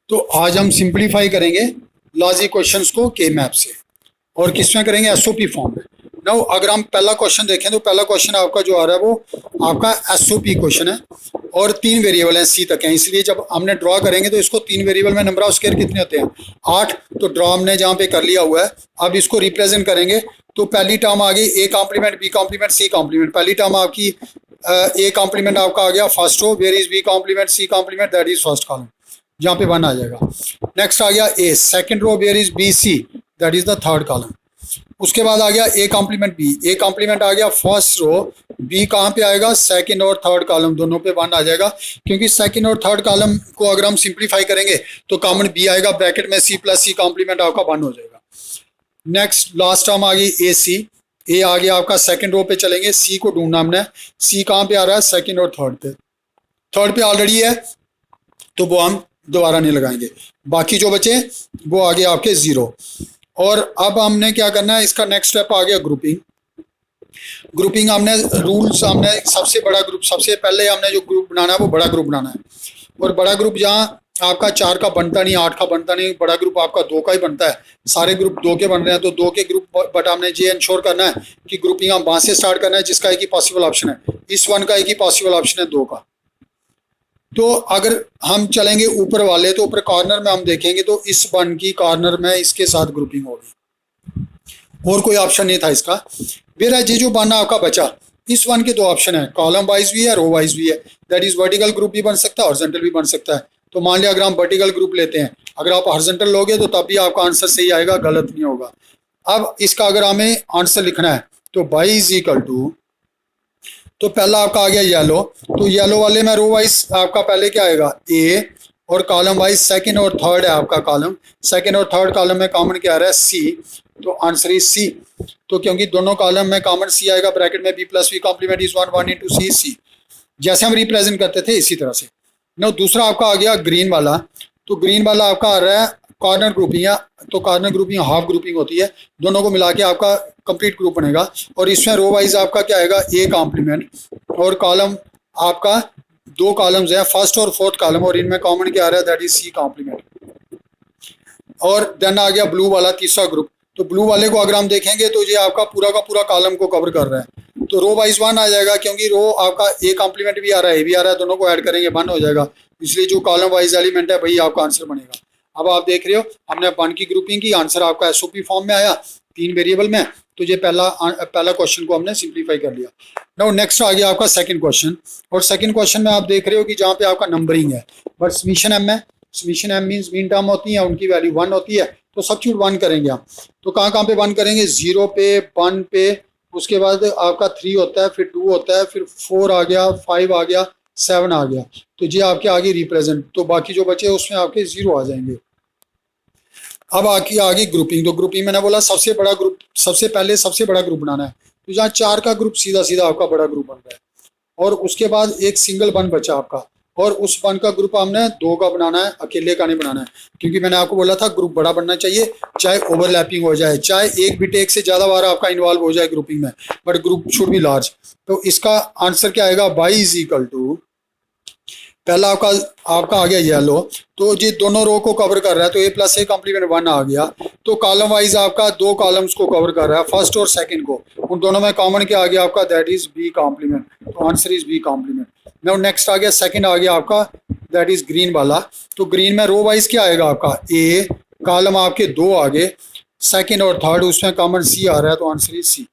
तो आज हम सिंप्लीफाई करेंगे लॉजिक क्वेश्चंस को के मैप से और किस में करेंगे एसओपी फॉर्म में। नाउ अगर हम पहला क्वेश्चन देखें तो पहला क्वेश्चन आपका जो आ रहा है वो आपका एसओपी क्वेश्चन है और 3 वेरिएबल हैं सी तक हैं, इसलिए जब हमने ड्रॉ करेंगे तो इसको 3 वेरिएबल में नंबर ऑफ स्क्वायर कितने होते हैं 8। तो ड्रॉ हमने जहाँ पे कर लिया हुआ है, अब इसको रिप्रेजेंट करेंगे तो पहली टर्म आ गई A complement B complement C complement. पहली टर्म आपकी ए कॉम्प्लीमेंट आपका आ गया first row, where is B complement C complement that is first column, जहाँ पे 1 आ जाएगा। नेक्स्ट आ गया A second row, where is B C that is the third column. उसके बाद आ गया A complement B, A complement आ गया फर्स्ट रो, बी कहाँ पे आएगा सेकंड और थर्ड कॉलम, दोनों पे 1 आ जाएगा क्योंकि सेकंड और थर्ड कॉलम को अगर हम सिंप्लीफाई करेंगे तो कॉमन बी आएगा, ब्रैकेट में सी प्लस सी कॉम्प्लीमेंट आपका 1 हो जाएगा। नेक्स्ट लास्ट टर्म आ गई ए सी, ए आ गया आपका सेकंड रो पे चलेंगे, सी को ढूंढना हमने, सी कहाँ पे आ रहा है सेकंड और थर्ड पे, थर्ड पे ऑलरेडी है तो वो हम दोबारा नहीं लगाएंगे, बाकी जो बचे वो आ गए आपके 0। और अब हमने क्या करना है, इसका नेक्स्ट स्टेप आ गया ग्रुपिंग। ग्रुपिंग हमने रूल्स, हमने सबसे बड़ा ग्रुप, सबसे पहले हमने जो ग्रुप बनाना है वो बड़ा ग्रुप बनाना है, और बड़ा ग्रुप जहाँ आपका 4 का बनता नहीं 8 का बनता नहीं, बड़ा ग्रुप आपका 2 का ही बनता है। सारे ग्रुप 2 के बन रहे हैं तो 2 के ग्रुप, बट हमने ये इंश्योर करना है कि ग्रुपिंग हम वहां से स्टार्ट करना है जिसका एक ही पॉसिबल ऑप्शन है, इस 1 का एक ही पॉसिबल ऑप्शन है 2 का। तो अगर हम चलेंगे ऊपर वाले तो ऊपर कॉर्नर में हम देखेंगे तो इस 1 की कॉर्नर में इसके साथ ग्रुपिंग होगी, और कोई ऑप्शन नहीं था इसका। मेरा ये जो बनना आपका बचा, इस 1 के 2 ऑप्शन है, कॉलम वाइज भी है रो वाइज भी है, दैट इज वर्टिकल ग्रुप भी बन सकता है हॉरिजॉन्टल भी बन सकता है। तो मान लिया अगर हम वर्टिकल ग्रुप लेते हैं, अगर आप हॉरिजॉन्टल लोगे तो तब भी आपका आंसर सही आएगा, गलत नहीं होगा। अब इसका अगर हमें आंसर लिखना है तो बाई इज इक्वल टू, तो पहला आपका आ गया येलो, तो येलो वाले में रो वाइज आपका पहले क्या आएगा ए, और कॉलम वाइज सेकंड और थर्ड है आपका कॉलम, सेकंड और थर्ड कॉलम में कॉमन क्या आ रहा है सी, तो आंसर इज सी। तो क्योंकि दोनों कॉलम में कॉमन सी आएगा, ब्रैकेट में B plus B complement is 1 1 into C C, जैसे हम रिप्रेजेंट करते थे इसी तरह से। नो दूसरा आपका आ गया ग्रीन वाला, तो ग्रीन वाला आपका आ रहा है कॉर्नर ग्रुपिंग, तो कॉर्नर ग्रुपिंग हाफ ग्रुपिंग होती है, दोनों को मिला के आपका कंप्लीट ग्रुप बनेगा, और इसमें रो वाइज आपका क्या आएगा ए कॉम्प्लीमेंट, और कॉलम आपका 2 कॉलम्स है फर्स्ट और फोर्थ कॉलम, और इनमें कॉमन क्या आ रहा है दैट इज सी कॉम्प्लीमेंट। और देन आ गया ब्लू वाला तीसरा ग्रुप, तो ब्लू वाले को अगर हम देखेंगे तो ये आपका पूरा का पूरा कॉलम को कवर कर रहा है, तो रो वाइज 1 आ जाएगा क्योंकि रो आपका ए कॉम्प्लीमेंट भी आ रहा है ए भी आ रहा है, दोनों को ऐड करेंगे 1 हो जाएगा, इसलिए जो कॉलम वाइज एलिमेंट है वही आपका आंसर बनेगा। अब आप देख रहे हो हमने 1 की ग्रुपिंग की, आंसर आपका एसओपी फॉर्म में आया 3 वेरिएबल में, तो ये पहला क्वेश्चन को हमने सिंप्लीफाई कर लिया। नाउ नेक्स्ट आ गया आपका सेकंड क्वेश्चन, और सेकंड क्वेश्चन में आप देख रहे हो कि जहाँ पे आपका नंबरिंग है बट समीशन एम है, summation M means mean term होती है, उनकी वैल्यू 1 होती है, तो सब्स्टिट्यूट 1 करेंगे हम, तो कहाँ कहाँ पे 1 करेंगे 0 पे 1 पे, उसके बाद आपका 3 होता है, फिर 2 होता है, फिर 4 आ गया, 5 आ गया, 7 आ गया, तो ये आपके आगे रिप्रेजेंट, तो बाकी जो बचे उसमें आपके 0 आ जाएंगे। अब आगे ग्रुपिंग, तो ग्रुपिंग मैंने बोला सबसे बड़ा ग्रुप, सबसे पहले सबसे बड़ा ग्रुप बनाना है, तो जहाँ 4 का ग्रुप सीधा सीधा आपका बड़ा ग्रुप बन रहा है, और उसके बाद एक सिंगल 1 बचा आपका, और उस 1 का ग्रुप हमने 2 का बनाना है, अकेले का नहीं बनाना है, क्योंकि मैंने आपको बोला था ग्रुप बड़ा बनना चाहिए, चाहे ओवरलैपिंग हो जाए, चाहे एक बिट एक से ज्यादा बार आपका इन्वॉल्व हो जाए ग्रुपिंग में, but group should be large. तो इसका आंसर क्या आएगा बाई इज इक्वल टू, पहला आपका आ गया येलो, तो ये दोनों रो को कवर कर रहा है, तो ए प्लस ए कॉम्प्लीमेंट 1 आ गया, तो कॉलम वाइज आपका 2 कॉलम्स को कवर कर रहा है, फर्स्ट और सेकंड को, उन दोनों में कॉमन क्या आ गया आपका दैट इज बी कॉम्प्लीमेंट, तो answer is B complement. Now next आ गया सेकंड आ गया आपका दैट इज ग्रीन वाला, तो ग्रीन में रो वाइज क्या आएगा आपका ए, कॉलम आपके 2 आ गए, सेकंड और थर्ड उसमें कॉमन सी आ रहा है, तो आंसर इज सी।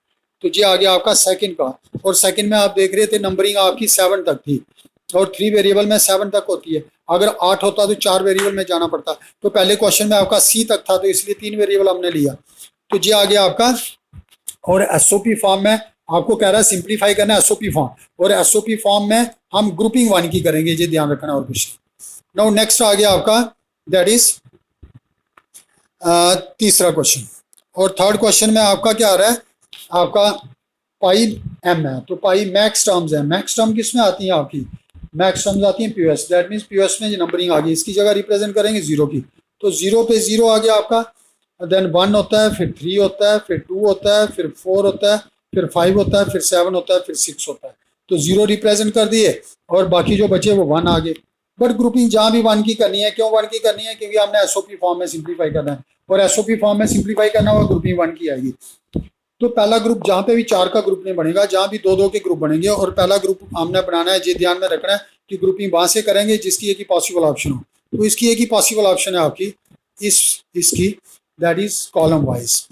तो ये आ गया आपका सेकंड का, और सेकंड में आप देख रहे थे नंबरिंग आपकी 7 तक थी, और 3 वेरिएबल में 7 तक होती है, अगर 8 होता तो 4 वेरिएबल में जाना पड़ता, तो पहले क्वेश्चन में आपका सी तक था तो इसलिए 3 वेरिएबल हमने लिया, तो ये आ गया आपका। और एसओपी फॉर्म में आपको कह रहा है सिंप्लीफाई करना है एसओपी फॉर्म, और एसओपी फॉर्म में हम ग्रुपिंग 1 की करेंगे, ये ध्यान रखना और कुछ। नाउ नेक्स्ट आ गया आपका दैट इज तीसरा क्वेश्चन, और थर्ड क्वेश्चन में आपका क्या आ रहा है आपका पाई एम है, तो पाई मैक्स टर्म्स है, मैक्स टर्म किस में आती है आपकी, मैक्स टर्म्स आती है पीओएस, दैट मींस पीओएस में नंबरिंग आ गई, इसकी जगह रिप्रेजेंट करेंगे 0 की, तो 0 पे 0 आ गया आपका, देन 1 होता है, फिर 3 होता है, फिर 2 होता है, फिर 4 होता है, फिर 5 होता है, फिर 7 होता है, फिर 6 होता है, तो 0 रिप्रेजेंट कर दिए, और बाकी जो बचे वो 1 आ गए, बट ग्रुपिंग जहां भी वन की करनी है, क्यों वन की करनी है? क्योंकि हमने एसओपी फॉर्म में सिंप्लीफाई करना है, और एसओपी फॉर्म में सिंप्लीफाई करना हुआ ग्रुपिंग वन की आएगी। तो पहला ग्रुप जहां पे भी 4 का ग्रुप नहीं बनेगा, जहां भी 2-2 के ग्रुप बनेंगे, और पहला ग्रुप हमने बनाना है, ये ध्यान में रखना है कि ग्रुपिंग वहां से करेंगे जिसकी एक ही पॉसिबल ऑप्शन हो। तो इसकी एक ही पॉसिबल ऑप्शन है आपकी इसकी, दैट इज कॉलम वाइज।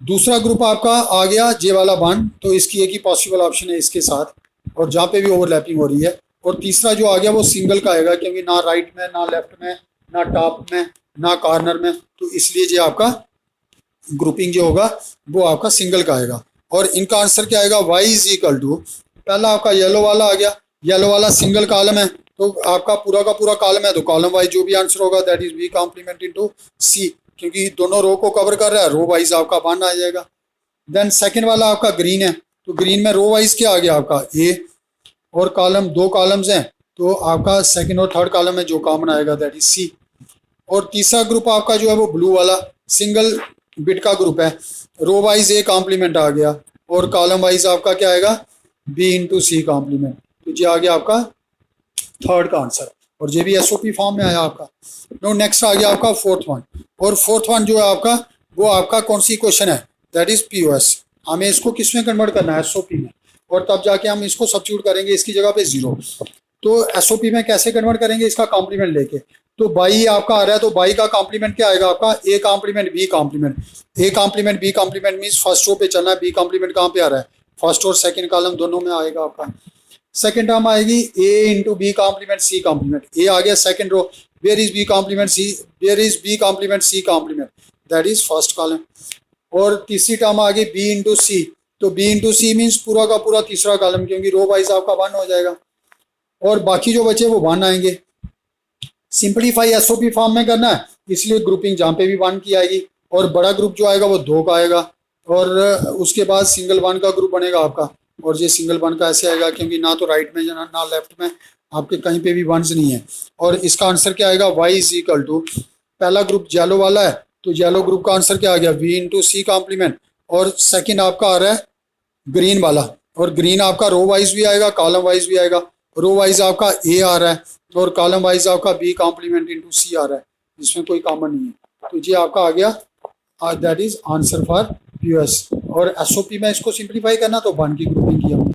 दूसरा ग्रुप आपका आ गया जे वाला वन, तो इसकी एक ही पॉसिबल ऑप्शन है इसके साथ, और जहाँ पे भी ओवरलैपिंग हो रही है। और तीसरा जो आ गया वो सिंगल का आएगा, क्योंकि ना राइट में, ना लेफ्ट में, ना टॉप में, ना कॉर्नर में, तो इसलिए जो आपका ग्रुपिंग जो होगा वो आपका सिंगल का आएगा। और इनका आंसर क्या आएगा? वाई इज इक्वल टू, पहला आपका येलो वाला आ गया, येलो वाला सिंगल कॉलम है, तो आपका पूरा का पूरा कॉलम है, तो कॉलम वाइज जो भी आंसर होगा that is B complement into C, क्योंकि दोनों रो को कवर कर रहा है, रो वाइज आपका वन आ जाएगा। देन सेकंड वाला आपका ग्रीन है, तो ग्रीन में रो वाइज क्या आ गया आपका ए, और कॉलम 2 कॉलम्स हैं, तो आपका सेकंड और थर्ड कॉलम में जो कॉमन आएगा दैट इज सी। और तीसरा ग्रुप आपका जो है वो ब्लू वाला सिंगल बिट का ग्रुप है, रो वाइज ए कॉम्प्लीमेंट आ गया, और कॉलम वाइज आपका क्या आएगा? बी इंटू सी कॉम्प्लीमेंट, तो ये आ गया आपका थर्ड का आंसर, और ये भी एसओपी फॉर्म में आया आपका। नो नेक्स्ट आ गया आपका फोर्थ वन, और फोर्थ वन जो है आपका वो आपका कौन सी क्वेश्चन है? That is POS. हमें इसको किस में कन्वर्ट करना है? एसओपी में, और तब जाके हम इसको सब्स्टिट्यूट करेंगे इसकी जगह पे 0। तो एसओपी में कैसे कन्वर्ट करेंगे? इसका कॉम्प्लीमेंट लेके, तो बाई आपका आ रहा है, तो बाई का कॉम्प्लीमेंट क्या आएगा आपका? A complement B complement. A complement B complement means first row पे चलना है, बी कॉम्प्लीमेंट कहाँ पे आ रहा है? फर्स्ट और सेकंड कॉलम दोनों में आएगा आपका। सेकंड टर्म आएगी A into B complement C complement, A आ गया second row, where is B complement C, where is B complement C complement, that is first column. और तीसरी टर्म आ गई बी इंटू सी, तो बी इंटू सी मीन्स पूरा का पूरा तीसरा कॉलम, क्योंकि रो वाइज आपका 1 हो जाएगा, और बाकी जो बचे वो 1 आएंगे। सिंपलीफाई एसओपी फॉर्म में करना है, इसलिए ग्रुपिंग जहाँ पे भी 1 की आएगी, और बड़ा ग्रुप जो आएगा वो 2 का आएगा, और उसके बाद सिंगल 1 का ग्रुप बनेगा आपका, और ये सिंगल 1 का ऐसे आएगा क्योंकि ना तो राइट में ना लेफ्ट में आपके कहीं पे भी वंस नहीं है। और इसका आंसर क्या आएगा? वाई इज इक्वल टू, पहला ग्रुप येलो वाला है, तो येलो ग्रुप का आंसर क्या आ गया? वी इंटू सी कॉम्प्लीमेंट, और सेकेंड आपका आ रहा है ग्रीन वाला, और ग्रीन आपका रो वाइज भी आएगा, कॉलम वाइज भी आएगा। रो वाइज आपका ए आ रहा है, और कॉलम वाइज आपका बी कॉम्प्लीमेंट इंटू सी आ रहा है, जिसमें कोई कॉमन नहीं है, तो ये आपका आ गया, that is answer for POS. और एसओपी में इसको सिंप्लीफाई करना, तो 1 की ग्रुपिंग की हमने।